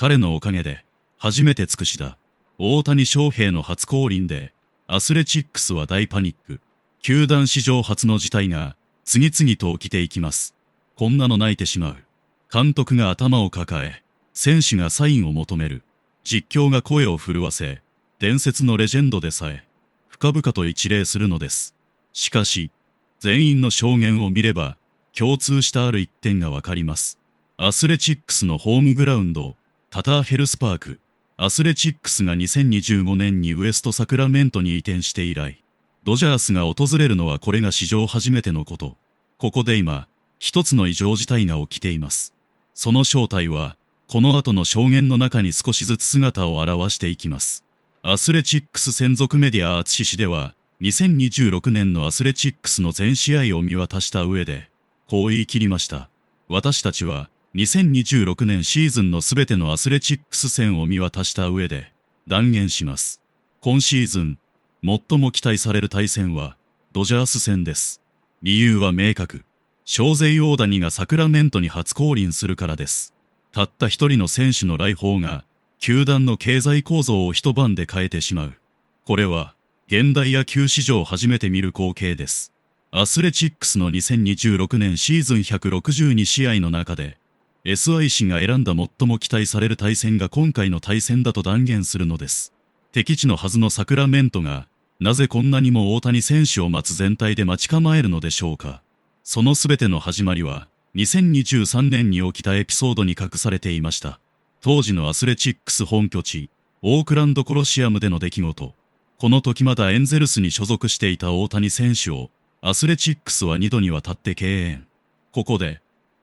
彼のおかげで、初めて尽くした。大谷翔平の初降臨で、アスレチックスは大パニック。球団史上初の事態が、次々と起きていきます。こんなの泣いてしまう。監督が頭を抱え、選手がサインを求める。実況が声を震わせ、伝説のレジェンドでさえ、深々と一礼するのです。しかし、全員の証言を見れば、共通したある一点がわかります。アスレチックスのホームグラウンド、タターヘルスパーク。アスレチックスが2025年にウエストサクラメントに移転して以来、ドジャースが訪れるのはこれが史上初めてのこと。ここで今、一つの異常事態が起きています。その正体は、この後の証言の中に少しずつ姿を現していきます。アスレチックス専属メディアアツシ氏では、2026年のアスレチックスの全試合を見渡した上で、こう言い切りました。私たちは、2026年シーズンのすべてのアスレチックス戦を見渡した上で、断言します。今シーズン、最も期待される対戦は、ドジャース戦です。理由は明確。シゼイ大谷がサクラメントに初降臨するからです。たった一人の選手の来訪が、球団の経済構造を一晩で変えてしまう。これは、現代野球史上初めて見る光景です。アスレチックスの2026年シーズン162試合の中で、SI 氏が選んだ最も期待される対戦が今回の対戦だと断言するのです。敵地のはずのサクラメントが、なぜこんなにも大谷選手を待つ全体で待ち構えるのでしょうか。そのすべての始まりは、2023年に起きたエピソードに隠されていました。当時のアスレチックス本拠地、オークランドコロシアムでの出来事。この時まだエンゼルスに所属していた大谷選手を、アスレチックスは2度にわたって敬遠。ここで、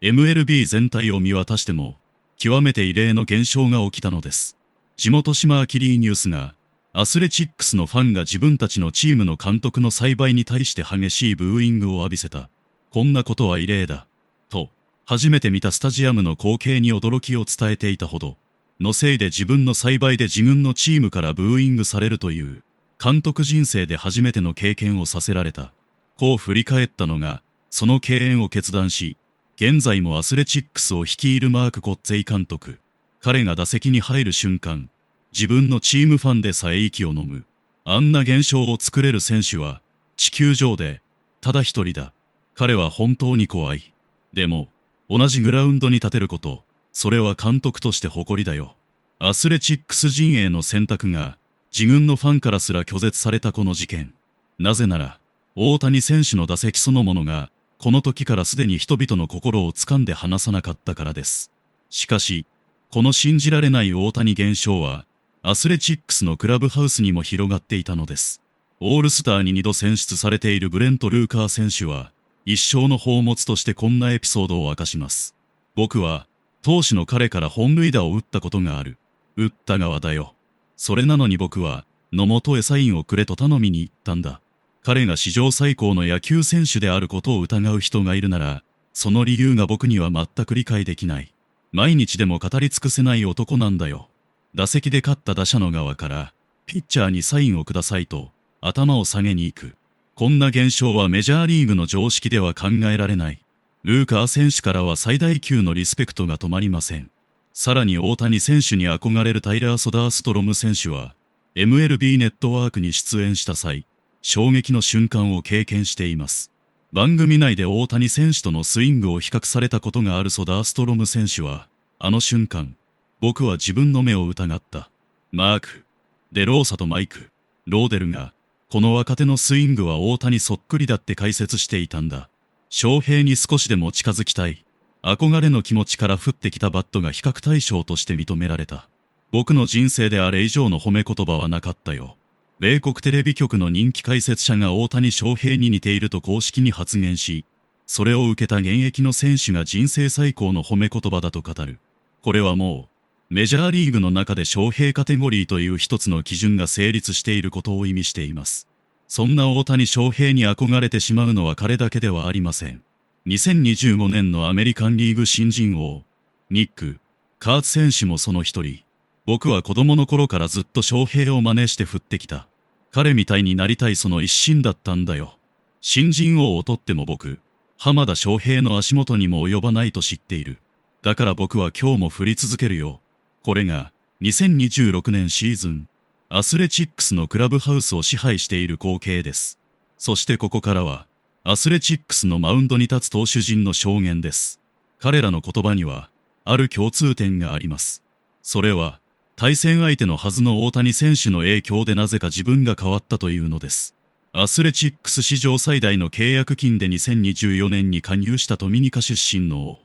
MLB 全体を見渡しても、極めて異例の現象が起きたのです。地元島アキリーニュースが、アスレチックスのファンが自分たちのチームの監督の栽培に対して激しいブーイングを浴びせた。こんなことは異例だ。と、初めて見たスタジアムの光景に驚きを伝えていたほど、のせいで自分の栽培で自分のチームからブーイングされるという、監督人生で初めての経験をさせられた。こう振り返ったのが、その敬遠を決断し、現在もアスレチックスを率いるマーク・コッツェイ監督。彼が打席に入る瞬間、自分のチームファンでさえ息を飲む。あんな現象を作れる選手は、地球上で、ただ一人だ。彼は本当に怖い。でも、同じグラウンドに立てること、それは監督として誇りだよ。アスレチックス陣営の選択が、自軍のファンからすら拒絶されたこの事件。なぜなら、大谷選手の打席そのものが、この時からすでに人々の心を掴んで離さなかったからです。しかし、この信じられない大谷現象は、アスレチックスのクラブハウスにも広がっていたのです。オールスターに2度選出されているブレント・ルーカー選手は、一生の宝物としてこんなエピソードを明かします。僕は、投手の彼から本塁打を打ったことがある。打った側だよ。それなのに僕は、野本へサインをくれと頼みに行ったんだ。彼が史上最高の野球選手であることを疑う人がいるなら、その理由が僕には全く理解できない。毎日でも語り尽くせない男なんだよ。打席で勝った打者の側から、ピッチャーにサインをくださいと、頭を下げに行く。こんな現象はメジャーリーグの常識では考えられない。ルーカー選手からは最大級のリスペクトが止まりません。さらに大谷選手に憧れるタイラー・ソダーストロム選手は、MLB ネットワークに出演した際、衝撃の瞬間を経験しています。番組内で大谷選手とのスイングを比較されたことがあるソダーストロム選手は、あの瞬間、僕は自分の目を疑った。マーク、デローサとマイク、ローデルが、この若手のスイングは大谷そっくりだって解説していたんだ。翔平に少しでも近づきたい。憧れの気持ちから降ってきたバットが比較対象として認められた。僕の人生であれ以上の褒め言葉はなかったよ。米国テレビ局の人気解説者が大谷翔平に似ていると公式に発言し、それを受けた現役の選手が人生最高の褒め言葉だと語る。これはもう、メジャーリーグの中で翔平カテゴリーという一つの基準が成立していることを意味しています。そんな大谷翔平に憧れてしまうのは彼だけではありません。2025年のアメリカンリーグ新人王、ニック・カーツ選手もその一人。僕は子供の頃からずっと翔平を真似して振ってきた。彼みたいになりたいその一心だったんだよ。新人王を取っても僕、浜田翔平の足元にも及ばないと知っている。だから僕は今日も振り続けるよ。これが2026年シーズン、アスレチックスのクラブハウスを支配している光景です。そしてここからは、アスレチックスのマウンドに立つ投手陣の証言です。彼らの言葉には、ある共通点があります。それは、対戦相手のはずの大谷選手の影響でなぜか自分が変わったというのです。アスレチックス史上最大の契約金で2024年に加入したドミニカ出身の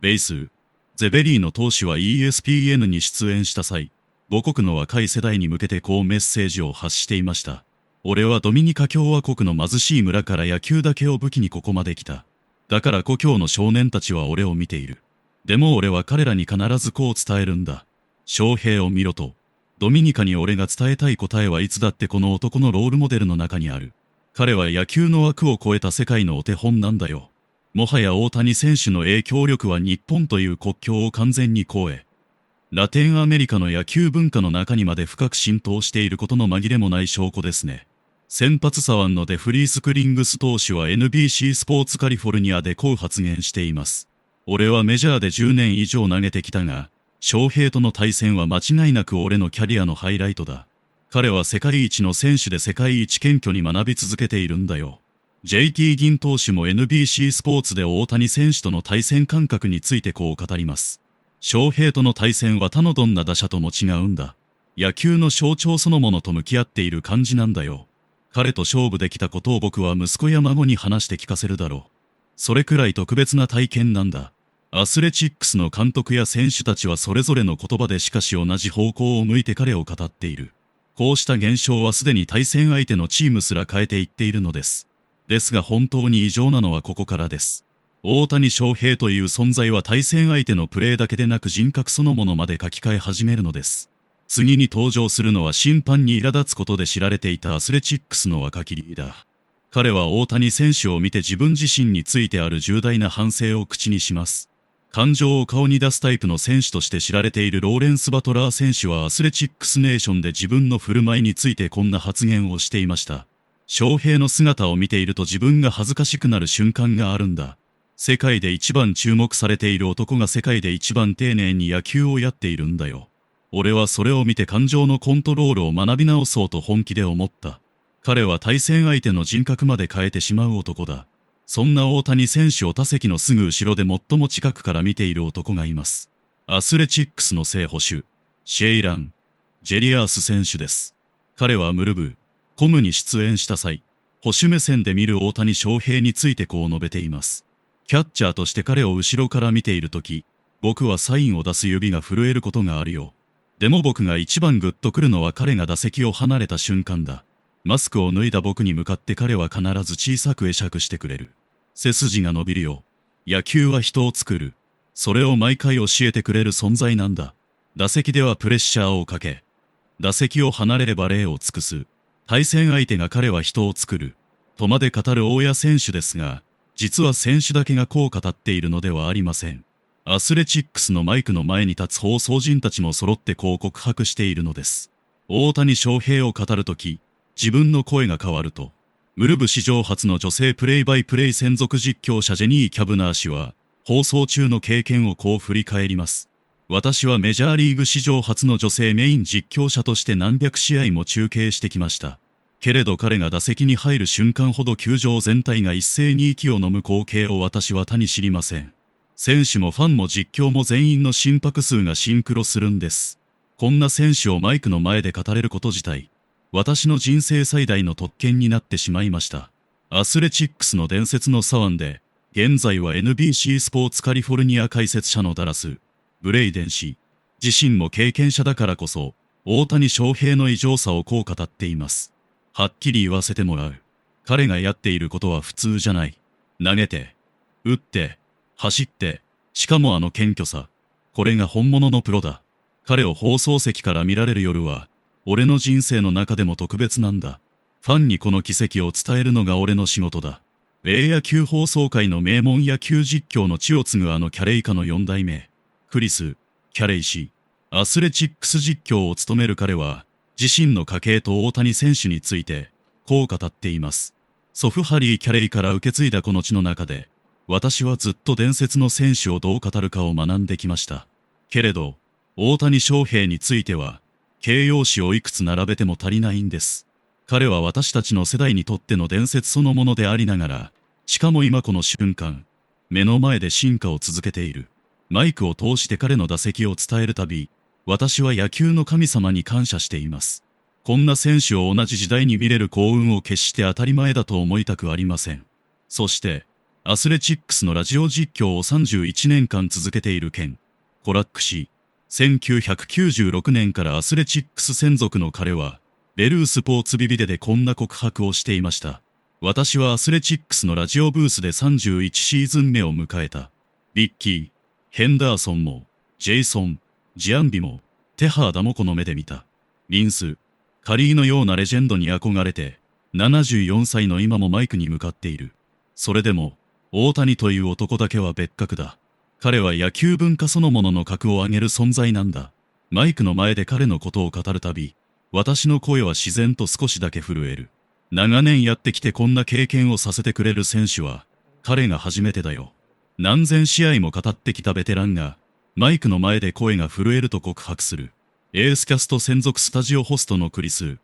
ベイス・ゼベリーの投手は ESPN に出演した際、母国の若い世代に向けてこうメッセージを発していました。俺はドミニカ共和国の貧しい村から野球だけを武器にここまで来た。だから故郷の少年たちは俺を見ている。でも俺は彼らに必ずこう伝えるんだ。翔平を見ろと。ドミニカに俺が伝えたい答えはいつだってこの男のロールモデルの中にある。彼は野球の枠を超えた世界のお手本なんだよ。もはや大谷選手の影響力は日本という国境を完全に超え、ラテンアメリカの野球文化の中にまで深く浸透していることの紛れもない証拠ですね。先発左腕のデフリー・スクリングス投手は NBC スポーツカリフォルニアでこう発言しています。俺はメジャーで10年以上投げてきたが、翔平との対戦は間違いなく俺のキャリアのハイライトだ。彼は世界一の選手で世界一謙虚に学び続けているんだよ。JT 銀投手も NBC スポーツで大谷選手との対戦感覚についてこう語ります。翔平との対戦は他のどんな打者とも違うんだ。野球の象徴そのものと向き合っている感じなんだよ。彼と勝負できたことを僕は息子や孫に話して聞かせるだろう。それくらい特別な体験なんだ。アスレチックスの監督や選手たちはそれぞれの言葉でしかし同じ方向を向いて彼を語っている。こうした現象はすでに対戦相手のチームすら変えていっているのです。ですが本当に異常なのはここからです。大谷翔平という存在は対戦相手のプレーだけでなく人格そのものまで書き換え始めるのです。次に登場するのは審判に苛立つことで知られていたアスレチックスの若きリーダー。彼は大谷選手を見て自分自身についてある重大な反省を口にします。感情を顔に出すタイプの選手として知られているローレンス・バトラー選手はアスレチックスネーションで自分の振る舞いについてこんな発言をしていました。翔平の姿を見ていると自分が恥ずかしくなる瞬間があるんだ。世界で一番注目されている男が世界で一番丁寧に野球をやっているんだよ。俺はそれを見て感情のコントロールを学び直そうと本気で思った。彼は対戦相手の人格まで変えてしまう男だ。そんな大谷選手を他席のすぐ後ろで最も近くから見ている男がいます。アスレチックスの正捕手、シェイラン・ジェリアース選手です。彼はムルブ・コムに出演した際、捕手目線で見る大谷翔平についてこう述べています。キャッチャーとして彼を後ろから見ているとき、僕はサインを出す指が震えることがあるよ。でも僕が一番グッとくるのは彼が打席を離れた瞬間だ。マスクを脱いだ僕に向かって彼は必ず小さく会釈してくれる。背筋が伸びるよ。野球は人を作る。それを毎回教えてくれる存在なんだ。打席ではプレッシャーをかけ、打席を離れれば礼を尽くす。対戦相手が彼は人を作る。とまで語る大谷選手ですが、実は選手だけがこう語っているのではありません。アスレチックスのマイクの前に立つ放送陣たちも揃ってこう告白しているのです。大谷翔平を語るとき、自分の声が変わると、ムルブ史上初の女性プレイバイプレイ専属実況者ジェニー・キャブナー氏は、放送中の経験をこう振り返ります。私はメジャーリーグ史上初の女性メイン実況者として何百試合も中継してきました。けれど彼が打席に入る瞬間ほど球場全体が一斉に息を飲む光景を私は他に知りません。選手もファンも実況も全員の心拍数がシンクロするんです。こんな選手をマイクの前で語れること自体、私の人生最大の特権になってしまいました。アスレチックスの伝説の左腕で、現在は NBC スポーツカリフォルニア解説者のダラス・ブレイデン氏、自身も経験者だからこそ、大谷翔平の異常さをこう語っています。はっきり言わせてもらう。彼がやっていることは普通じゃない。投げて、打って、走って、しかもあの謙虚さ。これが本物のプロだ。彼を放送席から見られる夜は、俺の人生の中でも特別なんだ。ファンにこの奇跡を伝えるのが俺の仕事だ。米野球放送界の名門野球実況の地を継ぐあのキャレイ家の4代目、クリス・キャレイ氏。アスレチックス実況を務める彼は、自身の家系と大谷選手について、こう語っています。祖父ハリー・キャレイから受け継いだこの地の中で、私はずっと伝説の選手をどう語るかを学んできました。けれど、大谷翔平については、形容詞をいくつ並べても足りないんです。彼は私たちの世代にとっての伝説そのものでありながら、しかも今この瞬間、目の前で進化を続けている。マイクを通して彼の打席を伝えるたび、私は野球の神様に感謝しています。こんな選手を同じ時代に見れる幸運を決して当たり前だと思いたくありません。そして、アスレチックスのラジオ実況を31年間続けているケン・コラック氏。1996年からアスレチックス専属の彼は、ベルースポーツビビデでこんな告白をしていました。私はアスレチックスのラジオブースで31シーズン目を迎えた。リッキー、ヘンダーソンも、ジェイソン、ジアンビも、テハーダもこの目で見た。リンス、カリーのようなレジェンドに憧れて、74歳の今もマイクに向かっている。それでも、大谷という男だけは別格だ。彼は野球文化そのものの格を上げる存在なんだ。マイクの前で彼のことを語るたび、私の声は自然と少しだけ震える。長年やってきてこんな経験をさせてくれる選手は、彼が初めてだよ。何千試合も語ってきたベテランが、マイクの前で声が震えると告白する。エースキャスト専属スタジオホストのクリス・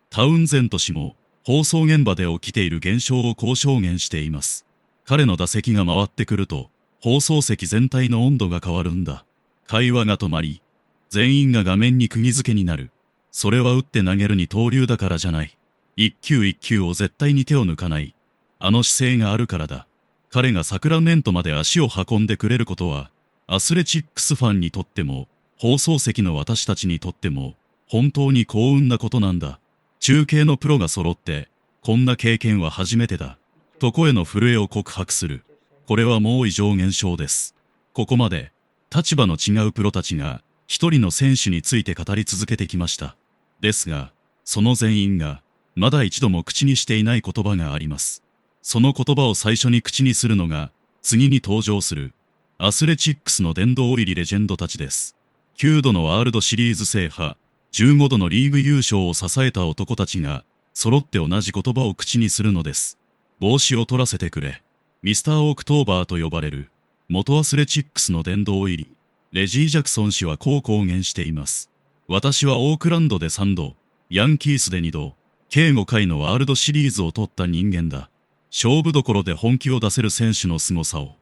タウンゼント氏も、放送現場で起きている現象をこう証言しています。彼の打席が回ってくると、放送席全体の温度が変わるんだ。会話が止まり、全員が画面に釘付けになる。それは打って投げる二刀流だからじゃない。一球一球を絶対に手を抜かない。あの姿勢があるからだ。彼がサクラメントまで足を運んでくれることは、アスレチックスファンにとっても、放送席の私たちにとっても、本当に幸運なことなんだ。中継のプロが揃って、こんな経験は初めてだ。と声の震えを告白する。これはもう異常現象です。ここまで、立場の違うプロたちが、一人の選手について語り続けてきました。ですが、その全員が、まだ一度も口にしていない言葉があります。その言葉を最初に口にするのが、次に登場する、アスレチックスの殿堂入りレジェンドたちです。9度のワールドシリーズ制覇、15度のリーグ優勝を支えた男たちが、揃って同じ言葉を口にするのです。帽子を取らせてくれ。ミスターオクトーバーと呼ばれる、元アスレチックスの殿堂入り、レジー・ジャクソン氏はこう公言しています。私はオークランドで3度、ヤンキースで2度、計5回のワールドシリーズを取った人間だ。勝負どころで本気を出せる選手の凄さを、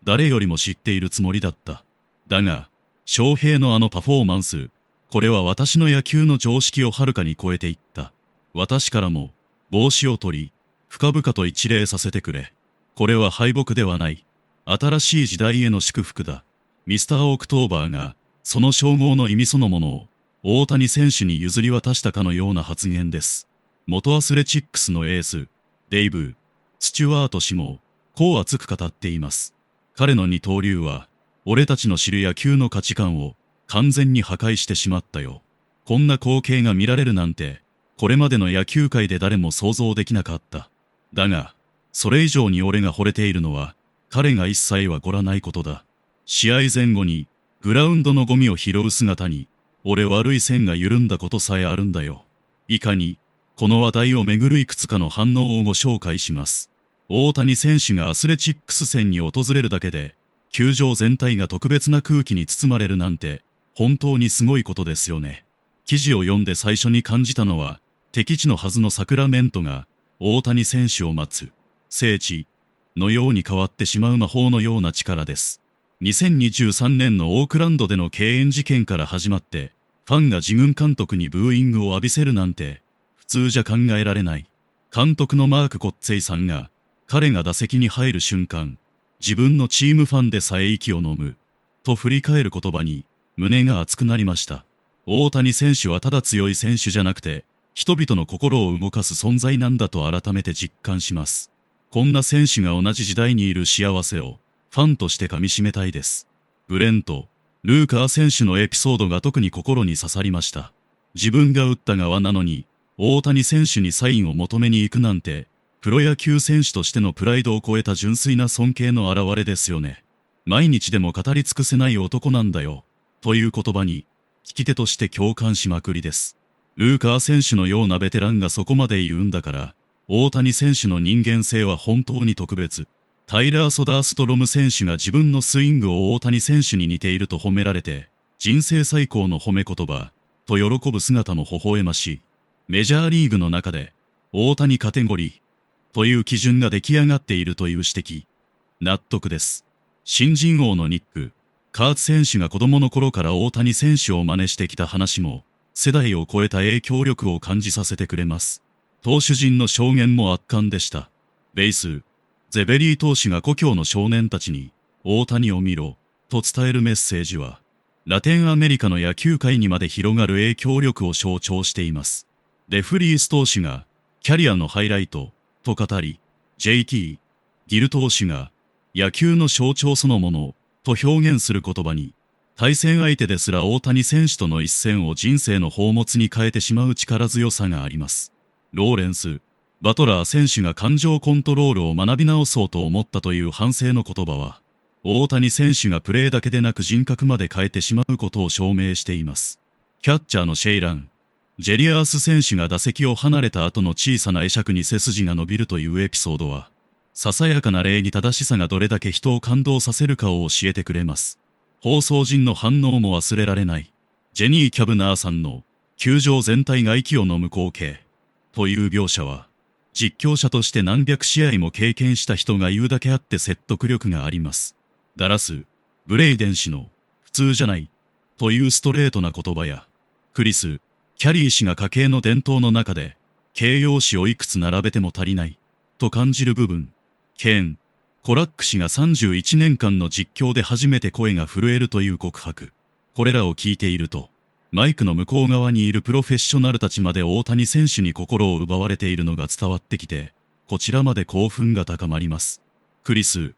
誰よりも知っているつもりだった。だが、翔平のあのパフォーマンス、これは私の野球の常識をはるかに超えていった。私からも、帽子を取り、深々と一礼させてくれ。これは敗北ではない。新しい時代への祝福だ。ミスターオクトーバーが、その称号の意味そのものを、大谷選手に譲り渡したかのような発言です。元アスレチックスのエース、デイブ・スチュワート氏も、こう熱く語っています。彼の二刀流は、俺たちの知る野球の価値観を完全に破壊してしまったよ。こんな光景が見られるなんて、これまでの野球界で誰も想像できなかった。だが、それ以上に俺が惚れているのは、彼が一切はごらないことだ。試合前後に、グラウンドのゴミを拾う姿に、俺悪い線が緩んだことさえあるんだよ。いかに、この話題をめぐるいくつかの反応をご紹介します。大谷選手がアスレチックス戦に訪れるだけで、球場全体が特別な空気に包まれるなんて、本当にすごいことですよね。記事を読んで最初に感じたのは、敵地のはずのサクラメントが、大谷選手を待つ、聖地のように変わってしまう魔法のような力です。2023年のオークランドでの敬遠事件から始まって、ファンが自軍監督にブーイングを浴びせるなんて、普通じゃ考えられない。監督のマーク・コッツェイさんが、彼が打席に入る瞬間、自分のチームファンでさえ息を飲む、と振り返る言葉に、胸が熱くなりました。大谷選手はただ強い選手じゃなくて、人々の心を動かす存在なんだと改めて実感します。こんな選手が同じ時代にいる幸せを、ファンとして噛み締めたいです。ブレント、ルーカー選手のエピソードが特に心に刺さりました。自分が打った側なのに、大谷選手にサインを求めに行くなんて、プロ野球選手としてのプライドを超えた純粋な尊敬の表れですよね。毎日でも語り尽くせない男なんだよ。という言葉に、聞き手として共感しまくりです。ルーカー選手のようなベテランがそこまで言うんだから、大谷選手の人間性は本当に特別。タイラー・ソダーストロム選手が自分のスイングを大谷選手に似ていると褒められて、人生最高の褒め言葉と喜ぶ姿も微笑ましい。メジャーリーグの中で大谷カテゴリーという基準が出来上がっているという指摘。納得です。新人王のニック・カーツ選手が子供の頃から大谷選手を真似してきた話も世代を超えた影響力を感じさせてくれます。投手陣の証言も圧巻でした。ベイス・ゼベリー投手が故郷の少年たちに大谷を見ろと伝えるメッセージはラテンアメリカの野球界にまで広がる影響力を象徴しています。デフリース投手がキャリアのハイライトと語り、JT・ギル投手が野球の象徴そのものと表現する言葉に、対戦相手ですら大谷選手との一戦を人生の宝物に変えてしまう力強さがあります。ローレンス・バトラー選手が感情コントロールを学び直そうと思ったという反省の言葉は、大谷選手がプレーだけでなく人格まで変えてしまうことを証明しています。キャッチャーのシェイラン・ジェリアース選手が打席を離れた後の小さな会釈に背筋が伸びるというエピソードは、ささやかな礼儀正しさがどれだけ人を感動させるかを教えてくれます。放送陣の反応も忘れられない。ジェニー・キャブナーさんの球場全体が息を飲む光景という描写は、実況者として何百試合も経験した人が言うだけあって説得力があります。ダラス・ブレイデン氏の普通じゃないというストレートな言葉や、クリス・キャリー氏が家系の伝統の中で形容詞をいくつ並べても足りないと感じる部分、ケーン・コラック氏が31年間の実況で初めて声が震えるという告白。これらを聞いていると、マイクの向こう側にいるプロフェッショナルたちまで大谷選手に心を奪われているのが伝わってきて、こちらまで興奮が高まります。クリス・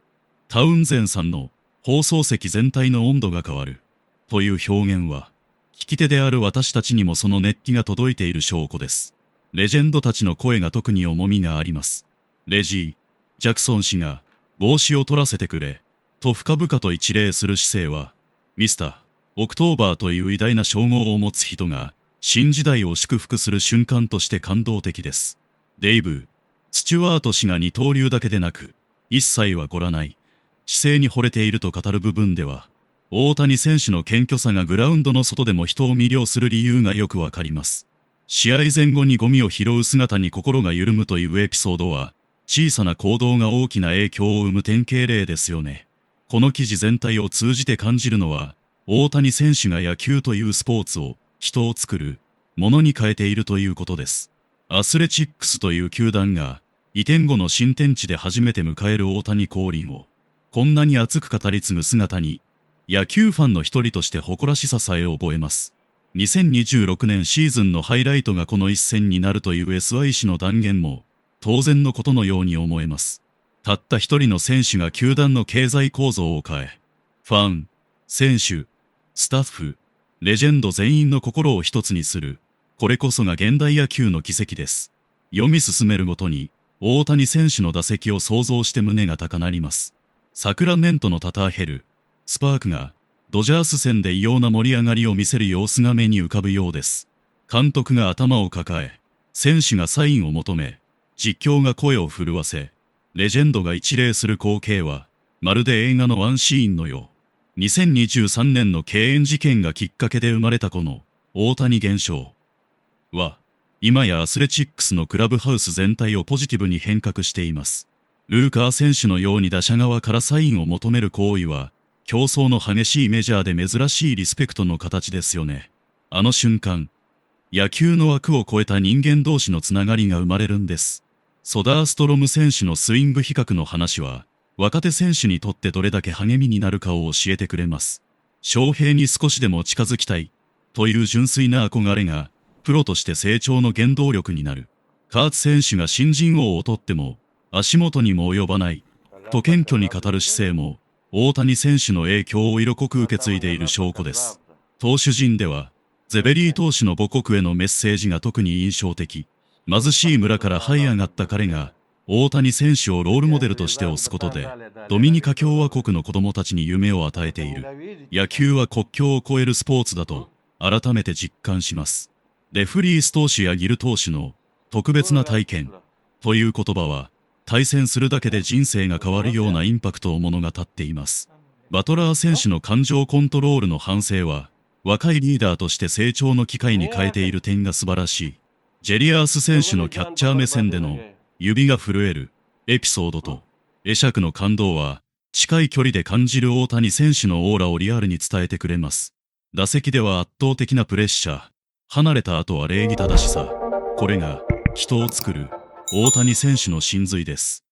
タウンゼンさんの放送席全体の温度が変わるという表現は、聞き手である私たちにもその熱気が届いている証拠です。レジェンドたちの声が特に重みがあります。レジー・ジャクソン氏が帽子を取らせてくれと深々と一礼する姿勢は、ミスター・オクトーバーという偉大な称号を持つ人が新時代を祝福する瞬間として感動的です。デイブ・スチュワート氏が二刀流だけでなく、一切は凝らない姿勢に惚れていると語る部分では、大谷選手の謙虚さがグラウンドの外でも人を魅了する理由がよくわかります。試合前後にゴミを拾う姿に心が緩むというエピソードは、小さな行動が大きな影響を生む典型例ですよね。この記事全体を通じて感じるのは、大谷選手が野球というスポーツを人を作るものに変えているということです。アスレチックスという球団が移転後の新天地で初めて迎える大谷降臨をこんなに熱く語り継ぐ姿に、野球ファンの一人として誇らしささえ覚えます。2026年シーズンのハイライトがこの一戦になるという SY 氏の断言も当然のことのように思えます。たった一人の選手が球団の経済構造を変え、ファン、選手、スタッフ、レジェンド全員の心を一つにする。これこそが現代野球の奇跡です。読み進めるごとに、大谷選手の打席を想像して胸が高鳴ります。サクラメントのタターヘル、スパークが、ドジャース戦で異様な盛り上がりを見せる様子が目に浮かぶようです。監督が頭を抱え、選手がサインを求め、実況が声を震わせ、レジェンドが一礼する光景は、まるで映画のワンシーンのよう。2023年の敬遠事件がきっかけで生まれたこの大谷現象は、今やアスレチックスのクラブハウス全体をポジティブに変革しています。ルーカー選手のように打者側からサインを求める行為は、競争の激しいメジャーで珍しいリスペクトの形ですよね。あの瞬間、野球の枠を超えた人間同士のつながりが生まれるんです。ソダーストロム選手のスイング比較の話は、若手選手にとってどれだけ励みになるかを教えてくれます。翔平に少しでも近づきたいという純粋な憧れがプロとして成長の原動力になる。カーツ選手が新人王を取っても足元にも及ばないと謙虚に語る姿勢も大谷選手の影響を色濃く受け継いでいる証拠です。投手陣ではゼベリー投手の母国へのメッセージが特に印象的。貧しい村から這い上がった彼が大谷選手をロールモデルとして推すことで、ドミニカ共和国の子供たちに夢を与えている。野球は国境を越えるスポーツだと、改めて実感します。デフリース投手やギル投手の特別な体験という言葉は、対戦するだけで人生が変わるようなインパクトを物語っています。バトラー選手の感情コントロールの反省は、若いリーダーとして成長の機会に変えている点が素晴らしい。ジェリアース選手のキャッチャー目線での指が震えるエピソードと会釈の感動は、近い距離で感じる大谷選手のオーラをリアルに伝えてくれます。打席では圧倒的なプレッシャー、離れた後は礼儀正しさ、これが人を作る大谷選手の真髄です。